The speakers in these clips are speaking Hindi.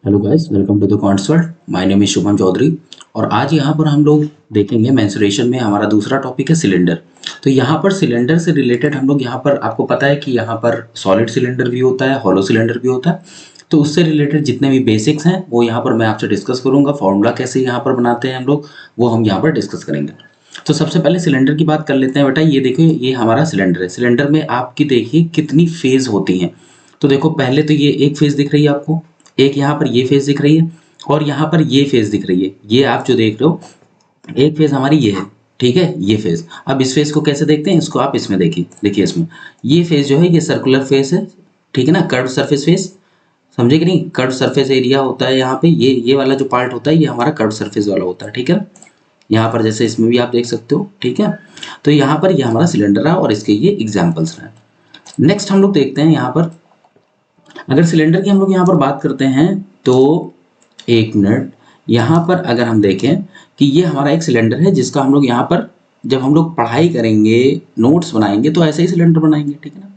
Hello guys, welcome to the quants world. My name is Shubham Chaudhary और आज यहाँ पर हम लोग देखेंगे मेंसुरेशन में हमारा दूसरा टॉपिक है सिलेंडर। तो यहाँ पर सिलेंडर से रिलेटेड हम लोग यहाँ पर आपको पता है कि यहाँ पर सॉलिड सिलेंडर भी होता है, हॉलो सिलेंडर भी होता है। तो उससे रिलेटेड जितने भी बेसिक्स हैं वो यहाँ पर मैं आपसे डिस्कस करूँगा। फॉर्मूला कैसे यहाँ पर बनाते हैं हम लोग वो हम यहाँ पर डिस्कस करेंगे। तो सबसे पहले सिलेंडर की बात कर लेते हैं। बेटा ये देखो, ये हमारा सिलेंडर है। सिलेंडर में आपकी देखिए कितनी फेज होती हैं। तो देखो पहले तो ये एक फेज दिख रही है आपको, एक यहाँ पर ये फेज दिख रही है और यहाँ पर ये फेज दिख रही है। ये आप जो देख रहे हो एक फेज हमारी ये है, ठीक है, ये फेज। अब इस फेज को कैसे देखते हैं, इसको आप इसमें देखिए, देखिए इसमें ये फेज जो है ये सर्कुलर फेज है, ठीक है ना, कर्व सरफेस फेज। समझे कि नहीं, कर्व सरफेस एरिया होता है यहाँ पे, ये वाला जो पार्ट होता है ये हमारा कर्व सरफेस वाला होता है, ठीक है। यहाँ पर जैसे इसमें भी आप देख सकते हो, ठीक है। तो यहाँ पर ये हमारा सिलेंडर है और इसके ये एग्जाम्पल्स हैं। नेक्स्ट हम लोग देखते हैं यहाँ पर, अगर सिलेंडर की हम लोग यहाँ पर बात करते हैं तो एक मिनट, यहाँ पर अगर हम देखें कि ये हमारा एक सिलेंडर है जिसका हम लोग यहाँ पर जब हम लोग पढ़ाई करेंगे, नोट्स बनाएंगे तो ऐसे ही सिलेंडर बनाएंगे, ठीक है ना।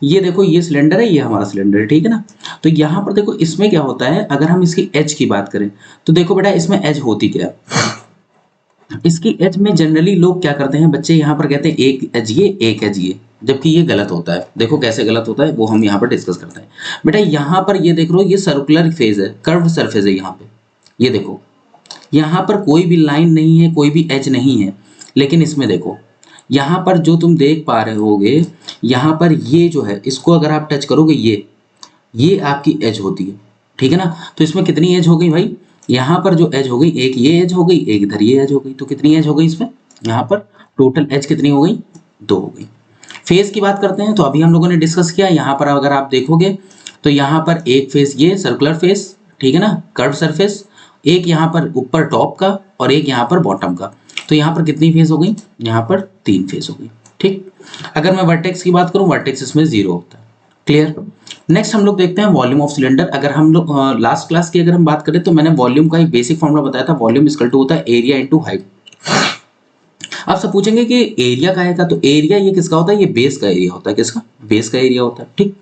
ये देखो ये सिलेंडर है, ये हमारा सिलेंडर है, ठीक है ना। तो यहाँ पर देखो इसमें क्या होता है, अगर हम इसकी एज की बात करें तो देखो बेटा इसमें एज होती क्या है। इसकी एज में जनरली लोग क्या करते हैं बच्चे, यहाँ पर कहते हैं एक एज ये, एक एज ये, जबकि ये गलत होता है। देखो कैसे गलत होता है वो हम यहाँ पर डिस्कस करते हैं। बेटा यहाँ पर ये देख लो, ये सर्कुलर फेज है, कर्व्ड सरफेस है यहाँ पे। ये देखो यहाँ पर कोई भी लाइन नहीं है, कोई भी एज नहीं है, लेकिन इसमें देखो यहाँ पर जो तुम देख पा रहे होगे, यहाँ पर ये जो है इसको अगर आप टच करोगे ये आपकी एज होती है, ठीक है ना। तो इसमें कितनी एज हो गई भाई, यहाँ पर जो एज हो गई, एक ये एज हो गई, एक इधर ये एज हो गई। तो कितनी एज हो गई इसमें, यहाँ पर टोटल एज कितनी हो गई, 2 हो गई। फेज की बात करते हैं तो अभी हम लोगों ने डिस्कस किया, यहाँ पर अगर आप देखोगे तो यहाँ पर एक फेज ये सर्कुलर फेज, ठीक है ना, कर्व सरफेस, एक यहाँ पर ऊपर टॉप का और एक यहाँ पर बॉटम का। तो यहाँ पर कितनी फेज हो गई, यहाँ पर 3 फेज हो गई, ठीक। अगर मैं वर्टेक्स की बात करूँ, वर्टेक्स इसमें 0 होता है, क्लियर। नेक्स्ट हम लोग देखते हैं वॉल्यूम ऑफ सिलेंडर। अगर हम लोग लास्ट क्लास की अगर हम बात करें तो मैंने वॉल्यूम का एक बेसिक फॉर्मूला बताया था, वॉल्यूम इक्वल टू होता है एरिया इनटू हाइट। आप सब पूछेंगे कि एरिया का है का, तो एरिया ये किसका होता है, ये बेस का एरिया होता है, किसका, बेस का एरिया होता है, ठीक।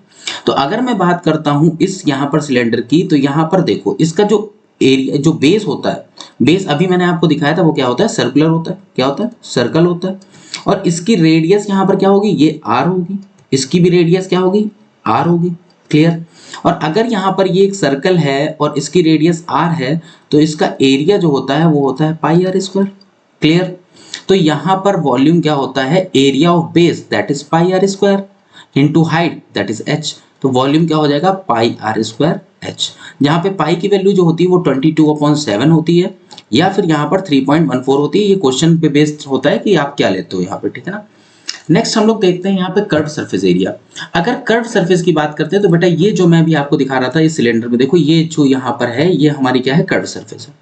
तो अगर मैं बात करता हूं इस यहाँ पर सिलेंडर की, तो यहाँ पर देखो इसका जो एरिया, जो बेस होता है, बेस अभी मैंने आपको दिखाया था वो क्या होता है, सर्कुलर होता है, क्या होता है, सर्कल होता है। और इसकी रेडियस यहाँ पर क्या होगी, ये आर होगी, इसकी भी रेडियस क्या होगी, आर होगी, क्लियर। और अगर यहाँ पर ये एक सर्कल है और इसकी रेडियस आर है तो इसका एरिया जो होता है वो होता है पाई आर स्क्वायर, क्लियर। तो यहाँ पर वॉल्यूम क्या होता है, area of base that is pi are square into height that is h. तो वॉल्यूम क्या हो जाएगा, पाई आर स्क्वायर एच। जहाँ पे पाई की वैल्यू जो होती है वो 22/7 होती है या फिर यहाँ पर 3.14 होती है। ये क्वेश्चन पे बेस्ड होता है कि आप क्या लेते हो यहाँ पे, ठीक है ना। नेक्स्ट हम लोग देखते हैं यहाँ पे कर्व सरफेस एरिया। अगर कर्व सरफेस की बात करते हैं तो बेटा ये जो मैं भी आपको दिखा रहा था इस सिलेंडर में, देखो ये जो यहाँ पर है ये हमारी क्या है, कर्व सरफेस है,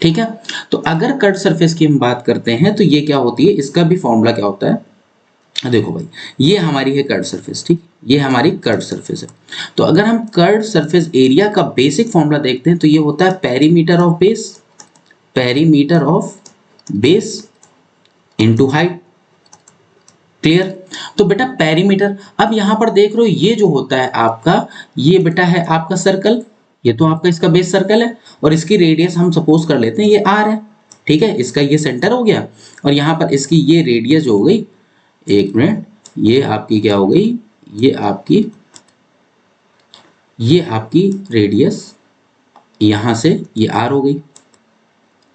ठीक है। तो अगर कर्व सरफेस की हम बात करते हैं तो ये क्या होती है, इसका भी फॉर्मूला क्या होता है, देखो भाई ये हमारी है कर्व सरफेस, ठीक, ये हमारी कर्व सरफेस है। तो अगर हम कर्व सरफेस एरिया का बेसिक फॉर्मूला देखते हैं तो ये होता है perimeter of base, perimeter of base into height, clear. तो बेटा पेरीमीटर, अब यहां पर देख रहे हो ये जो होता है आपका, ये बेटा है आपका सर्कल, ये तो आपका इसका बेस सर्कल है और इसकी रेडियस हम सपोज कर लेते हैं ये आर है, ठीक है। इसका ये सेंटर हो गया और यहाँ पर इसकी ये रेडियस जो हो गई, एक मिनट, ये आपकी क्या हो गई, ये आपकी रेडियस यहां से ये आर हो गई,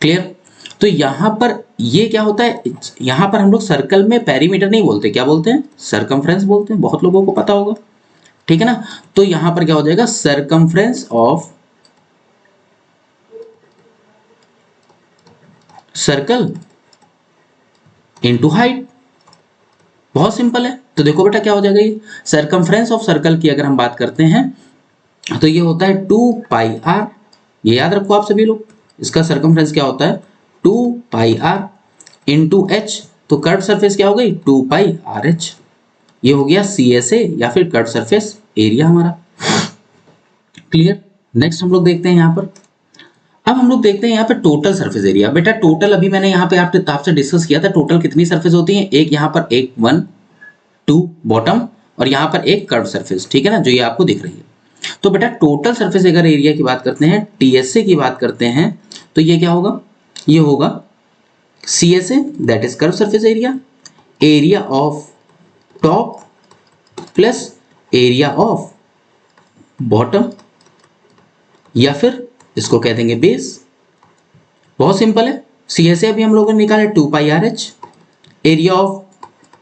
क्लियर। तो यहां पर ये क्या होता है, यहां पर हम लोग सर्कल में पेरीमीटर नहीं बोलते, क्या बोलते हैं, सरकमफ्रेंस बोलते हैं, बहुत लोगों को पता होगा, ठीक है ना। तो यहां पर क्या हो जाएगा, circumference of circle into height, बहुत सिंपल है। तो देखो बेटा क्या हो जाएगा, ये सरकमफ्रेंस ऑफ सर्कल की अगर हम बात करते हैं तो ये होता है 2 पाई आर, ये याद रखो आप सभी लोग, इसका सरकमफ्रेंस क्या होता है 2 पाई आर इंटू एच। तो कर्व सरफेस क्या हो गई, 2 पाई आर एच। ये हो गया सी एस ए या फिर कर्व सरफेस एरिया हमारा, क्लियर। नेक्स्ट हम लोग देखते हैं यहाँ पर, अब हम लोग देखते हैं यहाँ पे टोटल सरफेस एरिया। बेटा टोटल अभी मैंने यहाँ पे आपसे डिस्कस किया था, टोटल कितनी सरफेस होती है, एक यहाँ पर एक 1 2 बॉटम और यहाँ पर एक कर्व सरफेस, ठीक है ना, जो ये आपको दिख रही है। तो बेटा टोटल सरफेस अगर एरिया की बात करते हैं, टीएसए की बात करते हैं, तो ये क्या होगा, ये होगा CSA that is curve surface area, area of top plus area of bottom, या फिर इसको कह देंगे बेस। बहुत सिंपल है। सीएसए अभी हम लोगों ने निकाला 2 pi r h, area of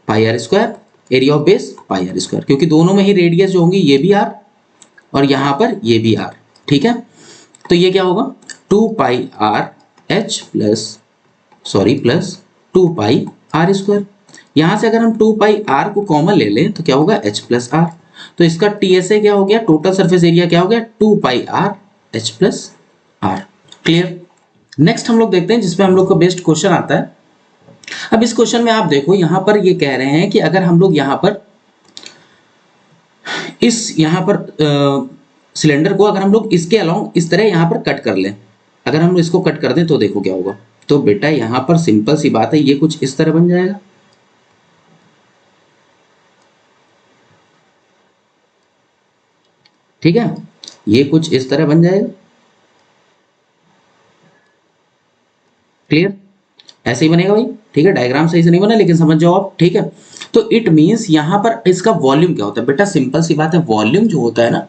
pi are square, area of base pi are square, क्योंकि दोनों में ही रेडियस जो होंगी ये भी आर और यहां पर ये भी आर, ठीक है। तो ये क्या होगा 2 pi r h plus 2 pi are square. यहां से अगर हम 2 पाई आर को कॉमन ले लें तो क्या होगा एच प्लस आर। तो इसका टीएसए क्या हो गया, टोटल सरफेस एरिया क्या हो गया 2 pi r h plus r. Clear. Next हम लोग देखते हैं जिसमें हम लोग का बेस्ट क्वेश्चन आता है। अब इस क्वेश्चन में आप देखो यहां पर ये कह रहे हैं कि अगर हम लोग यहां पर सिलेंडर को अगर हम लोग इसके अलोंग इस तरह यहां पर कट कर लें, अगर हम इसको कट कर दें तो देखो क्या होगा। तो बेटा यहां पर सिंपल सी बात है, ये कुछ इस तरह बन जाएगा, ठीक है, ये कुछ इस तरह बन जाएगा। क्लियर, ऐसे ही बनेगा भाई, ठीक है। डायग्राम सही से नहीं बना लेकिन समझ जाओ आप, ठीक है। तो इट मींस यहां पर इसका वॉल्यूम क्या होता है बेटा, सिंपल सी बात है, वॉल्यूम जो होता है ना,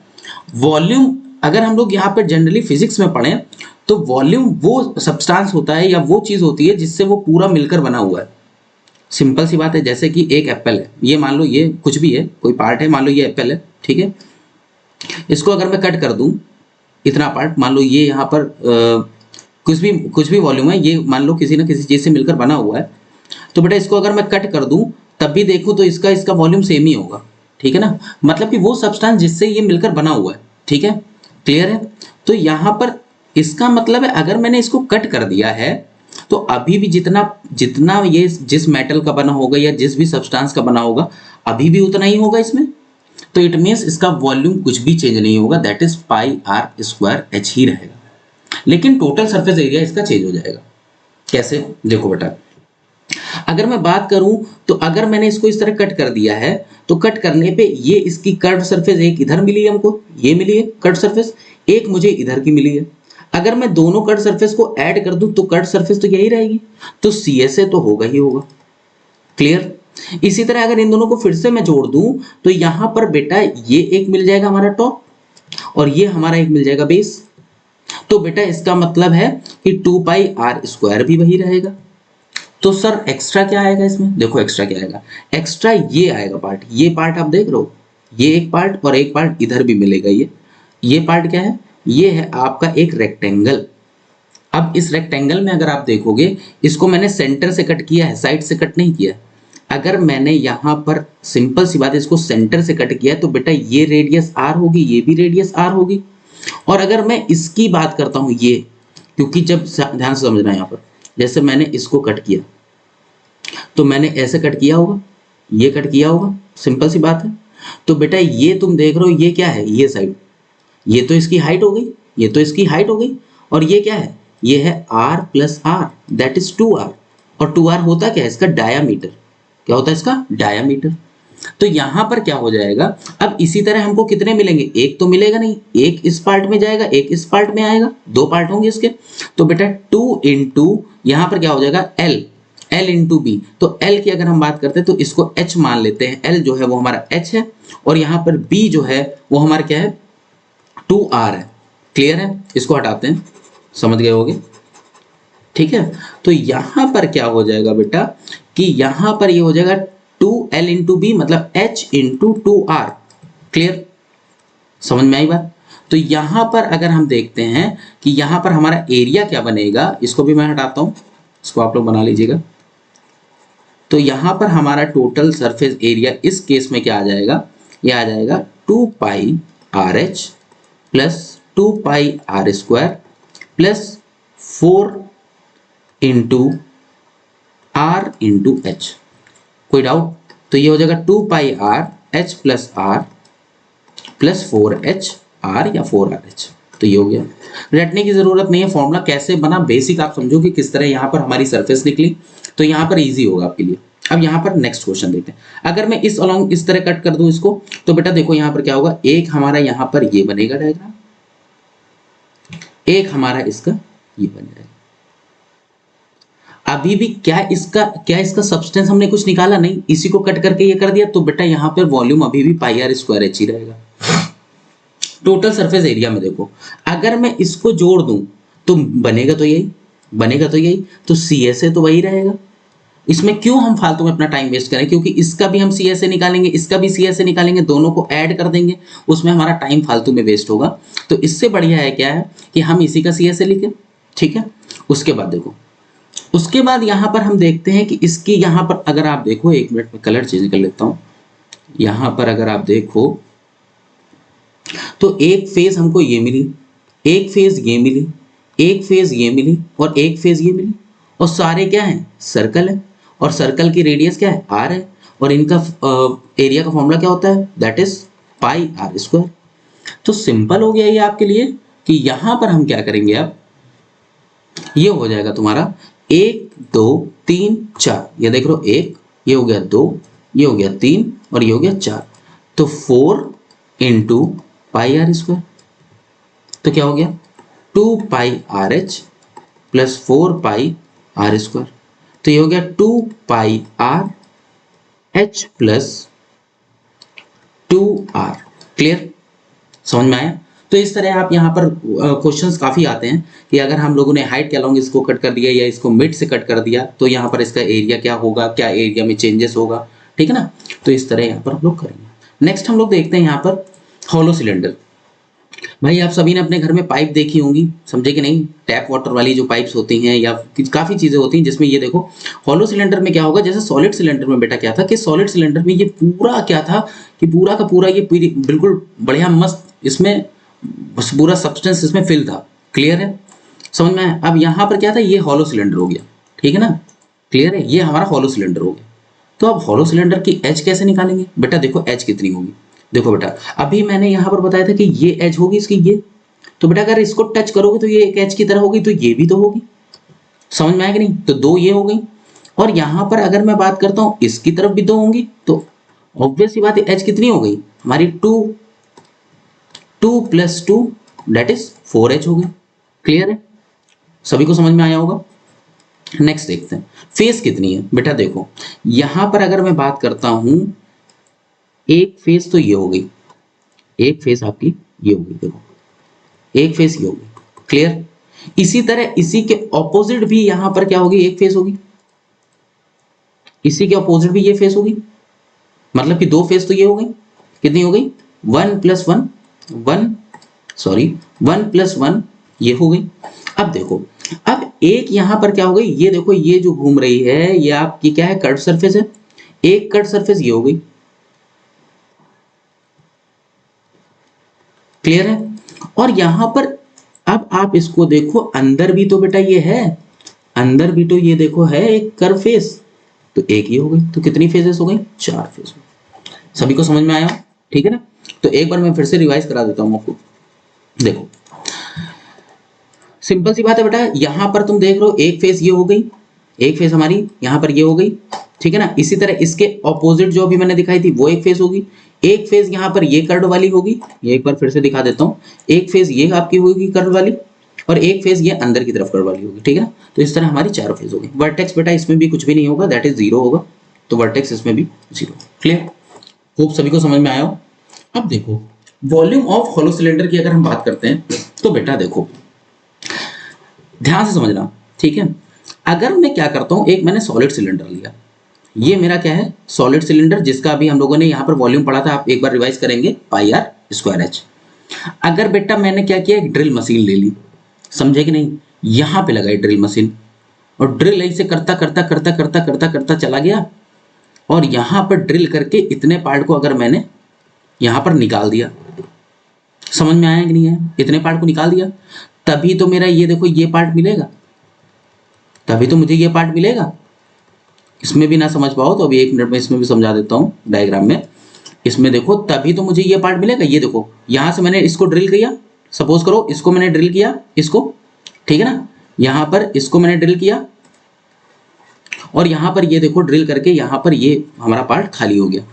वॉल्यूम अगर हम लोग यहाँ पर जनरली फिजिक्स में पढ़ें तो वॉल्यूम वो सब्सटेंस होता है या वो चीज होती है जिससे वो पूरा मिलकर बना हुआ है। सिंपल सी बात है, जैसे कि एक एप्पल है, ये मान लो ये कुछ भी है, कोई पार्ट है, मान लो ये एप्पल है, ठीक है। इसको अगर मैं कट कर दूं, इतना पार्ट मान लो ये यहाँ पर कुछ भी वॉल्यूम है, ये मान लो किसी ना किसी चीज से मिलकर बना हुआ है। तो बेटा इसको अगर मैं कट कर दूं तब भी देखूं तो इसका वॉल्यूम सेम ही होगा, ठीक है ना। मतलब कि वो सब्सटेंस जिससे ये मिलकर बना हुआ है, ठीक है। क्लियर है। तो यहाँ पर इसका मतलब है अगर मैंने इसको कट कर दिया है तो अभी भी जितना जितना ये जिस मेटल का बना होगा या जिस भी सब्सटेंस का बना होगा अभी भी उतना ही होगा इसमें। तो इट मीन्स इसका वॉल्यूम कुछ भी चेंज नहीं होगा, that is pi are square h ही रहेगा, लेकिन टोटल सरफेस एरिया इसका चेंज हो जाएगा। कैसे, देखो बेटा अगर मैं बात करूं तो अगर मैंने इसको इस तरह कट कर दिया है तो कट करने पे ये इसकी कर्व सरफेस एक इधर मिली है हमको, ये मिली है कर्व सरफेस, एक मुझे इधर की मिली है। अगर मैं दोनों कर्व सरफेस को ऐड कर दूं तो कर्व सरफेस तो यही रहेगी, तो सीएसए तो होगा ही होगा। क्लियर। इसी तरह अगर इन दोनों को फिर से मैं जोड़ दूं तो यहां पर बेटा ये एक मिल जाएगा हमारा टॉप और ये हमारा एक मिल जाएगा बेस। तो बेटा इसका मतलब है कि 2 पाई आर स्क्वायर भी वही रहेगा। तो सर एक्स्ट्रा क्या आएगा इसमें, देखो एक्स्ट्रा क्या आएगा, एक्स्ट्रा ये आएगा पार्ट, ये पार्ट आप देख रहे हो, ये एक पार्ट और एक पार्ट इधर भी मिलेगा। ये पार्ट क्या है, ये है आपका एक रेक्टेंगल। अब इस रेक्टेंगल में अगर आप देखोगे इसको मैंने सेंटर से कट किया है, साइड से कट नहीं किया। अगर मैंने यहाँ पर सिंपल सी बात है इसको सेंटर से कट किया तो बेटा ये रेडियस आर होगी, ये भी रेडियस आर होगी। और अगर मैं इसकी बात करता हूँ ये, क्योंकि जब ध्यान से समझना यहाँ पर, जैसे मैंने इसको कट किया तो मैंने ऐसे कट किया होगा, ये कट किया होगा, सिंपल सी बात है। तो बेटा ये तुम देख रहे हो ये क्या है, ये साइड, ये तो इसकी हाइट हो गई, ये तो इसकी हाइट हो गई, और ये क्या है, ये है r plus r that is 2r। और 2r होता क्या है, इसका डायामीटर, क्या होता है इसका डायामीटर। तो यहां पर क्या हो जाएगा, अब इसी तरह हमको कितने मिलेंगे, एक तो मिलेगा नहीं, एक इस पार्ट में जाएगा एक इस पार्ट में आएगा, दो पार्ट होंगे इसके। तो बेटा 2 इंटू यहां पर क्या हो जाएगा L इंटू बी। तो L की अगर हम बात करते हैं तो इसको H मान लेते हैं, L जो है वो हमारा H है और यहाँ पर B जो है वो हमारा क्या है 2R है। क्लियर है, इसको हटाते हैं, समझ गए होगे, ठीक है। तो यहां पर क्या हो जाएगा बेटा कि यहां पर ये हो जाएगा 2L इंटू बी मतलब H इंटू 2R। क्लियर, समझ में आई बात। तो यहां पर अगर हम देखते हैं कि यहां पर हमारा एरिया क्या बनेगा, इसको भी मैं हटाता हूं, इसको आप लोग बना लीजिएगा। तो यहां पर हमारा टोटल सरफेस एरिया इस केस में क्या आ जाएगा, ये आ जाएगा 2 pi r h plus 2 pi are square plus 4 into r into h. कोई डाउट, तो ये हो जाएगा 2 pi r h plus r plus 4h r या 4rh। तो ये हो गया, रटने की जरूरत नहीं है, फॉर्मूला कैसे बना बेसिक आप समझो कि किस तरह यहाँ पर हमारी सरफेस निकली, तो यहाँ पर इजी होगा आपके लिए। अब यहाँ पर नेक्स्ट क्वेश्चन देखते हैं। अगर मैं इस अलोंग इस तरह कट कर दूं इसको, तो बेटा देखो यहाँ पर क्या होगा, एक हमारा यहाँ पर ये बनेगा डायग्राम, एक हमारा इसका ये बन जाएगा। अभी भी क्या इसका सब्सटेंस हमने कुछ निकाला नहीं, इसी को कट करके ये कर दिया, तो बेटा यहाँ पर वॉल्यूम अभी भी पाई आर स्क्वायर एच ही रहेगा। टोटल सरफेस एरिया में देखो, अगर मैं इसको जोड़ दूं तो बनेगा तो यही, बनेगा तो यही, तो सी एस ए तो वही रहेगा। इसमें क्यों हम फालतू में अपना टाइम वेस्ट करें, क्योंकि इसका भी हम सी एस ए निकालेंगे, इसका भी सी एस ए निकालेंगे, दोनों को ऐड कर देंगे, उसमें हमारा टाइम फालतू में वेस्ट होगा। तो इससे बढ़िया है क्या है कि हम इसी का सी एस ए लिखें, ठीक है। उसके बाद देखो, उसके बाद यहाँ पर हम देखते हैं कि इसकी यहाँ पर अगर आप देखो, एक मिनट में कलर चेंज कर लेता हूँ, यहाँ पर अगर आप देखो तो एक फेज हमको ये मिली, एक फेज ये मिली, एक फेज ये मिली और एक फेज ये मिली, और सारे क्या हैं, सर्कल है, और सर्कल की रेडियस क्या है, आर है, और इनका एरिया का फॉर्मूला क्या होता है, that is pi are square. तो सिंपल हो गया ये आपके लिए कि यहाँ पर हम क्या करेंगे, अब ये हो जाएगा तुम्हारा 1 2 3 4, ये देख लो, एक ये हो गया 2, ये हो गया 3 और ये हो गया 4, तो 4 इंटू पाई आर स्क्वायर, तो क्या हो गया 2 pi r h plus 4 pi are square, तो ये हो गया 2 pi r h plus 2 r. Clear, समझ में आया। तो इस तरह आप यहाँ पर क्वेश्चंस काफ़ी आते हैं कि अगर हम लोगों ने हाइट के अलोंग इसको कट कर दिया या इसको मिड से कट कर दिया, तो यहाँ पर इसका एरिया क्या होगा, क्या एरिया में चेंजेस होगा, ठीक है ना। तो इस तरह यहाँ पर हम लोग करेंगे। नेक्स्ट हम लोग देखते हैं यहाँ पर हॉलो सिलेंडर। भाई आप सभी ने अपने घर में पाइप देखी होंगी, समझे कि नहीं, टैप वाटर वाली जो पाइप्स होती हैं या काफ़ी चीज़ें होती हैं, जिसमें ये देखो हॉलो सिलेंडर में क्या होगा, जैसे सॉलिड सिलेंडर में बेटा क्या था कि सॉलिड सिलेंडर में ये पूरा क्या था कि पूरा का पूरा ये बिल्कुल बढ़िया मस्त, इसमें पूरा सब्सटेंस इसमें फिल था। क्लियर है, समझ में आया। अब यहाँ पर क्या था, ये हॉलो सिलेंडर हो गया, ठीक है ना, क्लियर है, ये हमारा हॉलो सिलेंडर हो गया। तो अब हॉलो सिलेंडर की एच कैसे निकालेंगे, बेटा देखो एच कितनी होगी, देखो बेटा अभी मैंने यहाँ पर बताया था कि ये एज होगी इसकी ये, तो बेटा अगर इसको टच करोगे तो ये एक एच की तरह होगी, तो ये भी तो होगी, समझ में आया कि नहीं। तो 2 ये हो गई, और यहाँ पर अगर मैं बात करता हूँ इसकी तरफ भी 2 होंगी, तो ऑब्वियस सी बात है एच कितनी हो गई हमारी 2 प्लस 2 दैट इज 4H हो गई। क्लियर है, सभी को समझ में आया होगा। नेक्स्ट देखते हैं फेस कितनी है, बेटा देखो यहाँ पर अगर मैं बात करता हूँ, एक फेस तो ये हो गई, एक फेस आपकी ये हो गई, देखो एक फेस ये होगी। क्लियर, इसी तरह इसी के ऑपोजिट भी यहां पर क्या होगी, एक फेस होगी, इसी के ऑपोजिट भी ये फेस होगी, मतलब कि 2 फेस तो ये हो गई, कितनी हो गई 1 + 1 ये हो गई। अब देखो, अब एक यहां पर क्या हो गई, ये देखो ये जो घूम रही है ये आपकी क्या है, कर्व सरफेस है, एक कर्व सरफेस ये हो गई। क्लियर है, और यहां पर अब आप इसको देखो, अंदर भी तो बेटा ये है, अंदर भी तो ये देखो है एक कर्व फेस, तो एक ही हो गई, तो कितनी फेजेस हो गई, 4 फेस हो गई। सभी को समझ में आया, ठीक है ना। तो एक बार मैं फिर से रिवाइज करा देता हूं आपको। देखो सिंपल सी बात है बेटा, यहां पर तुम देख रहे हो एक फेस ये हो गई, एक फेस हमारी यहां पर ये हो गई, ठीक है ना। इसी तरह इसके ऑपोजिट जो अभी मैंने दिखाई थी वो एक फेस होगी, एक फेज यहाँ पर ये कर्व वाली होगी, ये एक बार फिर से दिखा देता हूँ, एक फेज ये आपकी होगी कर्व वाली, और एक फेज ये अंदर की तरफ कर्व वाली होगी, ठीक है ना। तो इस तरह हमारी 4 फेज होगी। वर्टेक्स बेटा इसमें भी कुछ भी नहीं होगा, दैट इज 0 होगा, तो वर्टेक्स इसमें भी 0। क्लियर, होप सभी को समझ में आया हो। अब देखो वॉल्यूम ऑफ हॉलो सिलेंडर की अगर हम बात करते हैं, तो बेटा देखो ध्यान से समझना, ठीक है। अगर मैं क्या करता हूँ, एक मैंने सॉलिड सिलेंडर लिया, ये मेरा क्या है, सॉलिड सिलेंडर, जिसका अभी हम लोगों ने यहाँ पर वॉल्यूम पढ़ा था, आप एक बार रिवाइज करेंगे, पाई आर स्क्वायर एच। अगर बेटा मैंने क्या किया, एक ड्रिल मशीन ले ली, समझे कि नहीं, यहाँ पे लगाई ड्रिल मशीन, और ड्रिल ऐसे करता करता करता करता करता करता चला गया, और यहाँ पर ड्रिल करके इतने पार्ट को अगर मैंने यहाँ पर निकाल दिया, समझ में आया कि नहीं है, इतने पार्ट को निकाल दिया, तभी तो मेरा ये देखो ये पार्ट मिलेगा, तभी तो मुझे ये पार्ट मिलेगा। इसमें भी ना समझ पाओ तो अभी 1 मिनट में इसमें भी समझा देता हूँ डायग्राम में। इसमें देखो तभी तो मुझे ये पार्ट मिलेगा, ये देखो यहाँ से मैंने इसको ड्रिल किया, सपोज करो इसको मैंने ड्रिल किया, इसको, ठीक है ना, यहाँ पर इसको मैंने ड्रिल किया, और यहाँ पर ये देखो ड्रिल करके यहाँ पर ये हमारा पार्ट खाली हो गया।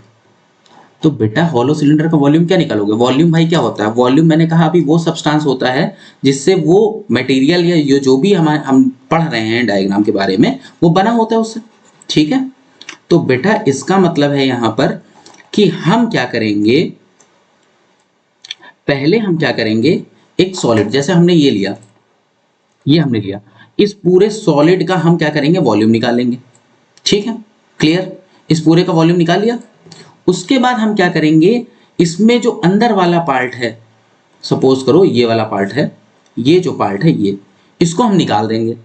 तो बेटा हॉलो सिलेंडर का वॉल्यूम क्या निकालोगे? वॉल्यूम भाई क्या होता है? वॉल्यूम मैंने कहा अभी वो सब्सटेंस होता है जिससे वो मटेरियल या जो भी हम पढ़ रहे हैं डायग्राम के बारे में वो बना होता है उससे, ठीक है। तो बेटा इसका मतलब है यहाँ पर कि हम क्या करेंगे, पहले हम क्या करेंगे, एक सॉलिड जैसे हमने ये लिया, ये हमने लिया, इस पूरे सॉलिड का हम क्या करेंगे, वॉल्यूम निकालेंगे, ठीक है, क्लियर। इस पूरे का वॉल्यूम निकाल लिया। उसके बाद हम क्या करेंगे, इसमें जो अंदर वाला पार्ट है, सपोज करो ये वाला पार्ट है, ये जो पार्ट है ये, इसको हम निकाल देंगे।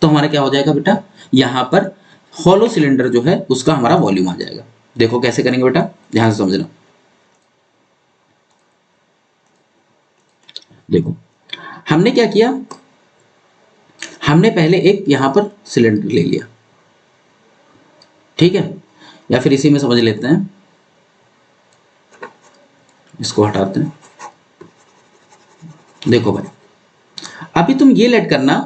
तो हमारा क्या हो जाएगा बेटा, यहाँ पर हॉलो सिलेंडर जो है उसका हमारा वॉल्यूम आ जाएगा। देखो कैसे करेंगे बेटा, ध्यान से समझना। देखो हमने क्या किया, हमने पहले एक यहां पर सिलेंडर ले लिया, ठीक है, या फिर इसी में समझ लेते हैं, इसको हटाते हैं। देखो भाई अभी तुम ये लेट करना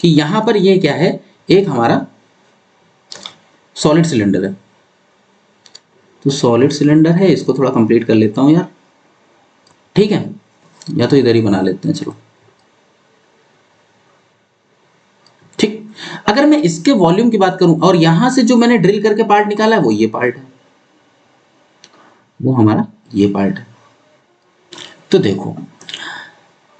कि यहां पर ये क्या है, एक हमारा सॉलिड सिलेंडर है। तो सॉलिड सिलेंडर है, इसको थोड़ा कंप्लीट कर लेता हूं यार, ठीक है, या तो इधर ही बना लेते हैं, चलो ठीक। अगर मैं इसके वॉल्यूम की बात करूं और यहां से जो मैंने ड्रिल करके पार्ट निकाला है वो ये पार्ट है, वो हमारा ये पार्ट है। तो देखो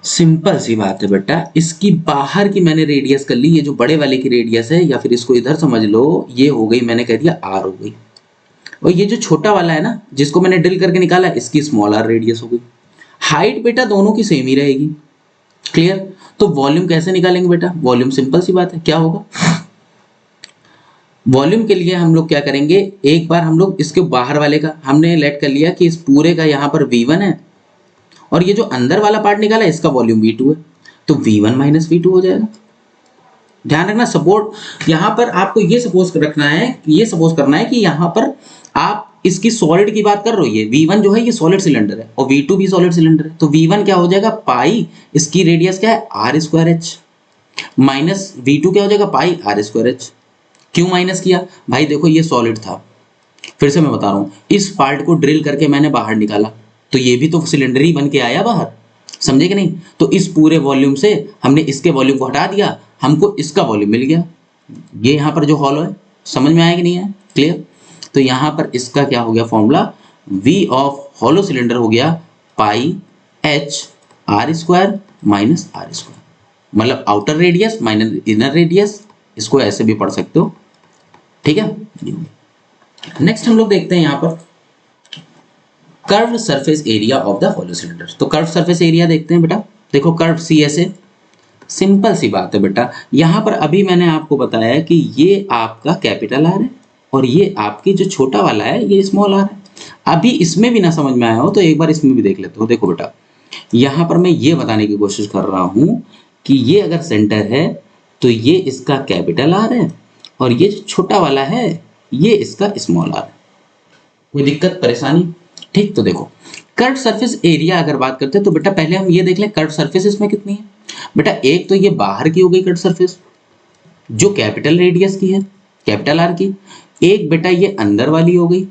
सिंपल सी बात है बेटा, इसकी बाहर की मैंने रेडियस कर ली, ये जो बड़े वाले की रेडियस है, या फिर इसको इधर समझ लो, ये हो गई, मैंने कह दिया आर हो गई, और ये जो छोटा वाला है ना जिसको मैंने ड्रिल करके निकाला, इसकी स्मॉल आर रेडियस हो गई। हाइट बेटा दोनों की सेम ही रहेगी, क्लियर। तो वॉल्यूम कैसे निकालेंगे बेटा, वॉल्यूम सिंपल सी बात है, क्या होगा, वॉल्यूम के लिए हम लोग क्या करेंगे, एक बार हम लोग इसके बाहर वाले का हमने लेट कर लिया कि इस पूरे का यहाँ पर V1 है, और ये जो अंदर वाला पार्ट निकाला इसका वॉल्यूम V2 है, तो V1 माइनस V2 हो जाएगा। ध्यान रखना, सपोर्ट यहाँ पर आपको ये सपोज रखना है, ये सपोज करना है कि यहाँ पर आप इसकी सॉलिड की बात कर रहे हो, ये V1 जो है ये सॉलिड सिलेंडर है और V2 भी सॉलिड सिलेंडर है, तो V1 क्या हो जाएगा, पाई, इसकी रेडियस क्या है are square H, minus V2 क्या हो जाएगा, पाई आर स्क्वायर एच। क्यों माइनस किया भाई, देखो ये सॉलिड था, फिर से मैं बता रहा हूँ, इस पार्ट को ड्रिल करके मैंने बाहर निकाला, तो ये भी तो सिलेंडर ही बन के आया बाहर, समझे कि नहीं। तो इस पूरे वॉल्यूम से हमने इसके वॉल्यूम को हटा दिया, हमको इसका वॉल्यूम मिल गया, ये यहाँ पर जो हॉलो है, समझ में आया कि नहीं है, क्लियर। तो यहाँ पर इसका क्या हो गया formula, V of hollow cylinder हो गया pi h r square minus r square, मतलब outer radius minus inner radius, इसको ऐसे भी पढ़ सकते हो, ठीक है। नेक्स्ट हम लोग देखते हैं यहाँ पर curve surface area of the hollow cylinder. तो कर्व सरफेस एरिया देखते हैं बेटा, देखो कर्व CSA, सिंपल सी बात है बेटा, यहाँ पर अभी मैंने आपको बताया कि ये आपका कैपिटल आर है और ये आपकी जो छोटा वाला है ये स्मॉल आर है। अभी इसमें भी ना समझ में आया हो तो एक बार इसमें भी देख लेते हो। देखो बेटा यहाँ पर मैं ये बताने की कोशिश कर रहा हूँ कि ये अगर सेंटर है तो ये इसका कैपिटल आर है और ये जो छोटा वाला है ये इसका स्मॉल आर है। कोई दिक्कत परेशानी, ठीक। तो देखो कर्व सरफेस एरिया अगर बात करते हैं तो बेटा पहले हम ये देख लें कर्व सरफेस इसमें कितनी है। बेटा एक तो ये बाहर की हो गई कर्व सरफेस जो कैपिटल रेडियस की है, कैपिटल आर की, एक बेटा ये अंदर वाली हो गई,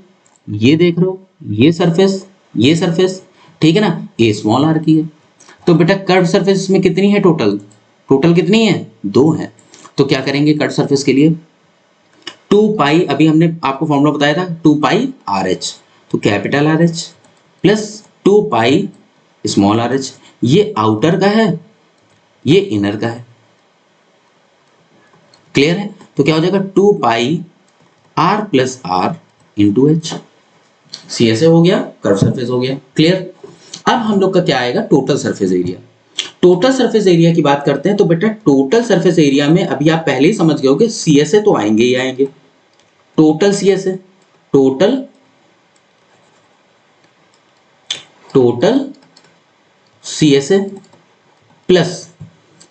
ये देख रहे हो ये सरफेस, ठीक है ना, ये स्मॉल आर की है। तो बेटा कर्व सरफेस में कितनी है, टोटल कितनी है, 2 है। तो क्या करेंगे कर्व सरफेस के लिए, 2 पाई, अभी हमने आपको फॉर्मूला बताया था 2 पाई आर एच, तो capital R h plus 2 pi small R H, ये आउटर का है ये इनर का है, क्लियर है। तो क्या हो जाएगा 2 pi are plus are into h, CSA हो गया, कर्व सरफेस हो गया, क्लियर। अब हम लोग का क्या आएगा, total surface area. Total surface area की बात करते हैं तो बेटा टोटल सरफेस एरिया में अभी आप पहले ही समझ गए हो कि CSA तो आएंगे ही आएंगे, total CSA, total CSA plus,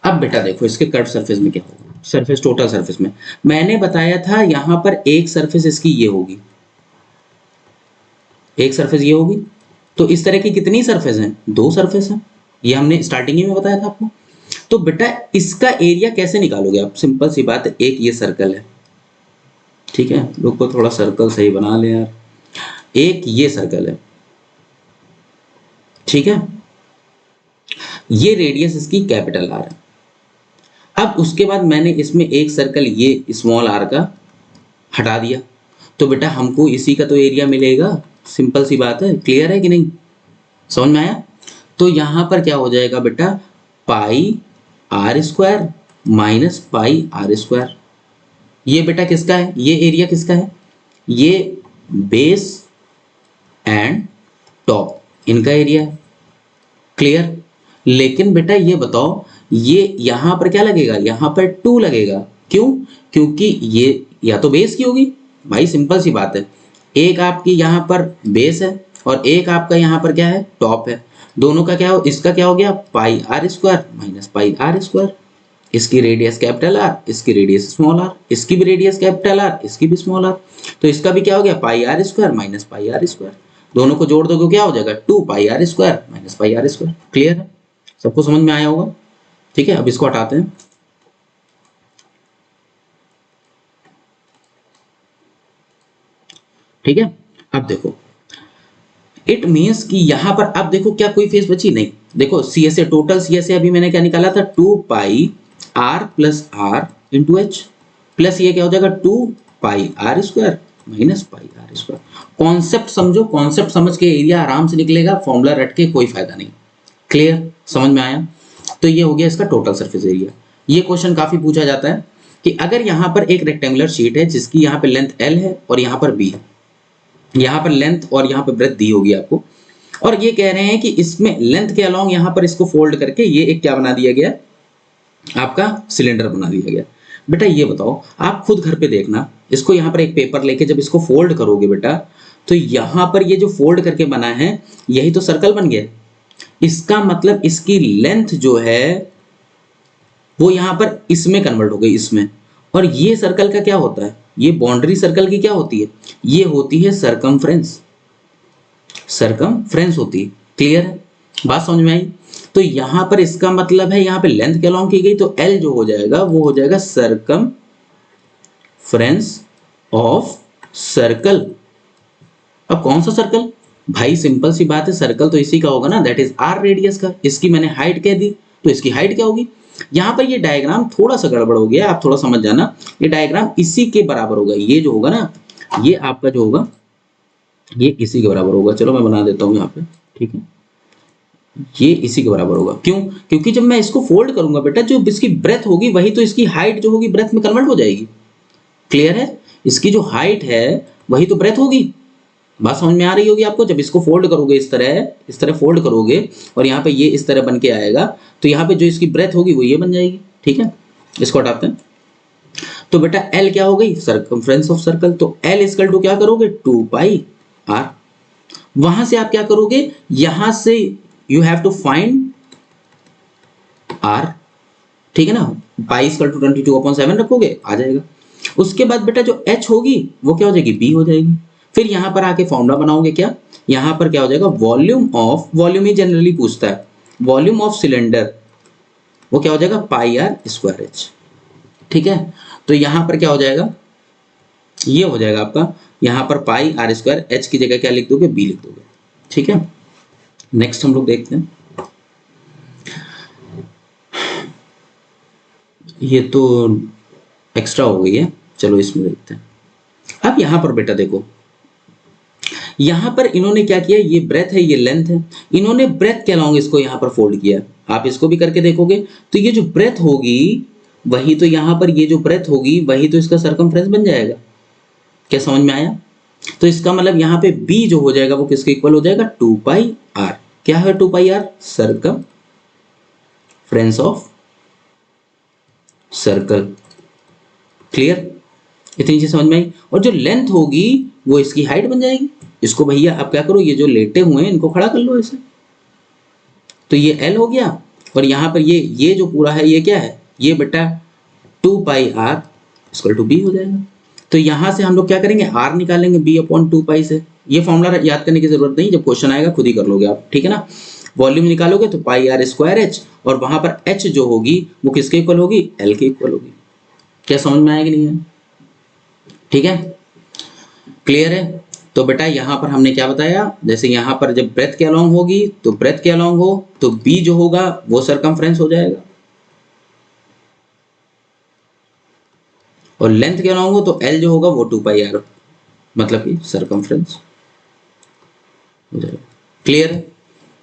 अब बेटा देखो इसके कर्व सरफेस में क्या होगा, सरफेस टोटल सरफेस में मैंने बताया था यहां पर एक सरफेस इसकी ये होगी, एक सरफेस ये होगी, तो इस तरह की कितनी सरफेस हैं, 2 सरफेस हैं, ये हमने स्टार्टिंग ही में बताया था आपको। तो बेटा इसका एरिया कैसे निकालोगे आप, सिंपल सी बात है, एक ये सर्कल है, ठीक है, लोग को थोड़ा सर्कल सही बना ले यार। एक ये सर्कल है, ठीक है, ये रेडियस इसकी कैपिटल आर है। अब उसके बाद मैंने इसमें एक सर्कल ये स्मॉल आर का हटा दिया, तो बेटा हमको इसी का तो एरिया मिलेगा। सिंपल सी बात है, क्लियर है कि नहीं, समझ में आया। तो यहां पर क्या हो जाएगा बेटा, pi are square minus pi are square. ये बेटा किसका है, ये एरिया किसका है, ये बेस एंड टॉप इनका एरिया है, क्लियर। लेकिन बेटा ये बताओ, ये यहां पर क्या लगेगा, यहां पर 2 लगेगा, क्यों, क्योंकि ये या तो बेस की होगी, भाई सिंपल सी बात है। एक आपकी यहां पर बेस है और एक आपका यहां पर क्या है, टॉप है। दोनों का क्या हो, इसका क्या हो गया, pi are square minus pi are square. इसकी रेडियस कैपिटल आर, इसकी रेडियस स्मॉल आर, इसकी भी रेडियस कैपिटल आर, इसकी भी स्मॉल आर। तो इसका भी क्या हो गया, pi are square minus pi are square. दोनों को जोड़ दोगे क्या हो जाएगा, 2 pi are square minus pi are square. Clear है, सबको समझ में आया होगा। ठीक है, अब इसको हटाते हैं। ठीक है, अब देखो, इट मीन्स कि यहां पर अब देखो क्या कोई फेस बची, नहीं। देखो C S A, total C S A अभी मैंने क्या निकाला था, 2 pi are plus are into H, plus ये क्या हो जाएगा 2 pi are square minus pi are square. Concept समझो, कॉन्सेप्ट समझ के एरिया आराम से निकलेगा, फॉर्मूला रट के कोई फायदा नहीं। क्लियर, समझ में आया। तो ये हो गया इसका टोटल सरफेस एरिया। ये क्वेश्चन काफी पूछा जाता है कि अगर यहां पर एक रेक्टेंगुलर शीट है जिसकी यहां पे लेंथ एल है और यहां पर बी है, यहां पर लेंथ और यहां पर ब्रेथ दी होगी आपको, और ये कह रहे हैं कि इसमें लेंथ के अलोंग यहां पर इसको फोल्ड करके ये एक क्या बना दिया गया, आपका सिलेंडर बना दिया गया। बेटा ये बताओ, आप खुद घर पे देखना, इसको यहां पर एक पेपर लेके जब इसको फोल्ड करोगे बेटा, तो यहां पर ये जो फोल्ड करके बना है यही तो सर्कल बन गया। इसका मतलब इसकी लेंथ जो है वो यहां पर इसमें कन्वर्ट हो गई, इसमें। और ये सर्कल का क्या होता है, ये बाउंड्री सर्कल की क्या होती है, ये होती है सरकमफ्रेंस, सरकमफ्रेंस होती है। क्लियर है, बात समझ में आई। तो यहां पर इसका मतलब है यहां पे लेंथ के अलोंग की गई, तो एल जो हो जाएगा वो हो जाएगा सरकमफ्रेंस ऑफ सर्कल। अब कौन सा सर्कल, भाई सिंपल सी बात है, सर्कल तो इसी का होगा ना, दैट इज आर रेडियस का। इसकी मैंने हाइट कह दी, तो इसकी हाइट क्या होगी। यहां पर ये डायग्राम थोड़ा सा गड़बड़ हो गया, आप थोड़ा समझ जाना। ये डायग्राम इसी के बराबर होगा, ये जो होगा ना, ये आपका जो होगा ये इसी के बराबर होगा। चलो मैं बना देता हूं यहाँ पे, ठीक है, ये इसी के बराबर होगा। क्यों, क्योंकि जब मैं इसको फोल्ड करूंगा बेटा, जो इसकी ब्रेथ होगी वही तो इसकी हाइट जो होगी ब्रेथ में कन्वर्ट हो जाएगी। क्लियर है, इसकी जो हाइट है वही तो ब्रेथ होगी। बात समझ में आ रही होगी आपको। जब इसको फोल्ड करोगे इस तरह फोल्ड करोगे और यहाँ पे ये इस तरह बन के आएगा, तो यहाँ पे जो इसकी ब्रेथ होगी वो ये बन जाएगी। ठीक है, इसको हटाते हैं। तो बेटा L क्या हो गई, सर्कमफ्रेंस ऑफ सर्कल। तो L इक्वल टू क्या करोगे, 2 पाई R। वहां से आप क्या करोगे, यहां से you have to find R, ठीक है ना। पाई इक्वल टू 22/7 रखोगे, आ जाएगा। उसके बाद बेटा जो H होगी वो क्या हो जाएगी, B हो जाएगी। फिर यहां पर आके फॉर्मूला बनाओगे, क्या यहां पर क्या हो जाएगा, volume of, volume he generally पूछता है, वॉल्यूम ऑफ सिलेंडर वो क्या हो जाएगा, पाई आर स्क्वायर एच। ठीक है, तो यहां पर क्या हो जाएगा, ये हो जाएगा आपका, यहां पर पाई आर स्क्वायर एच की जगह क्या लिख दोगे, बी लिख दोगे। ठीक है, नेक्स्ट हम लोग देखते हैं। ये तो एक्स्ट्रा हो गई है, चलो इसमें देखते हैं। अब यहां पर बेटा देखो, यहां पर इन्होंने क्या किया, ये ब्रेथ है ये लेंथ है, इन्होंने ब्रेथ के अलोंग इसको यहां पर फोल्ड किया। आप इसको भी करके देखोगे तो ये जो ब्रेथ होगी वही तो यहां पर, ये जो ब्रेथ होगी वही तो इसका सरकमफ्रेंस बन जाएगा। क्या समझ में आया। तो इसका मतलब यहाँ पे b जो हो जाएगा वो किसके इक्वल हो जाएगा, 2 पाई r। क्या है 2 पाई r, circumference of circle. Clear, इतनी चीज समझ में आई। और जो लेंथ होगी वो इसकी हाइट बन जाएगी। इसको भैया आप क्या करो, ये जो लेटे हुए हैं इनको खड़ा कर लो ऐसे, तो ये L हो गया। और यहाँ पर ये जो पूरा है ये क्या है, ये बेटा 2 पाई r इक्वल टू b हो जाएगा। तो यहाँ से हम लोग क्या करेंगे, r निकालेंगे b/2 पाई से। ये फॉर्मूला याद करने की जरूरत नहीं, जब क्वेश्चन आएगा खुद ही कर लोगे आप, ठीक है ना। वॉल्यूम निकालोगे तो पाई आर स्क्वायर एच, और वहां पर h जो होगी वो किसके इक्वल होगी, L के इक्वल होगी। क्या समझ में आएगी, नहीं है। ठीक है, क्लियर है। तो बेटा यहाँ पर हमने क्या बताया, जैसे यहाँ पर जब ब्रेथ के अलोंग होगी तो ब्रेथ के अलोंग हो तो बी जो होगा वो सरकमफ्रेंस हो जाएगा, और लेंथ के अलोंग हो तो एल जो होगा वो 2 पाई आर मतलब कि सरकमफ्रेंस हो जाएगा। क्लियर है।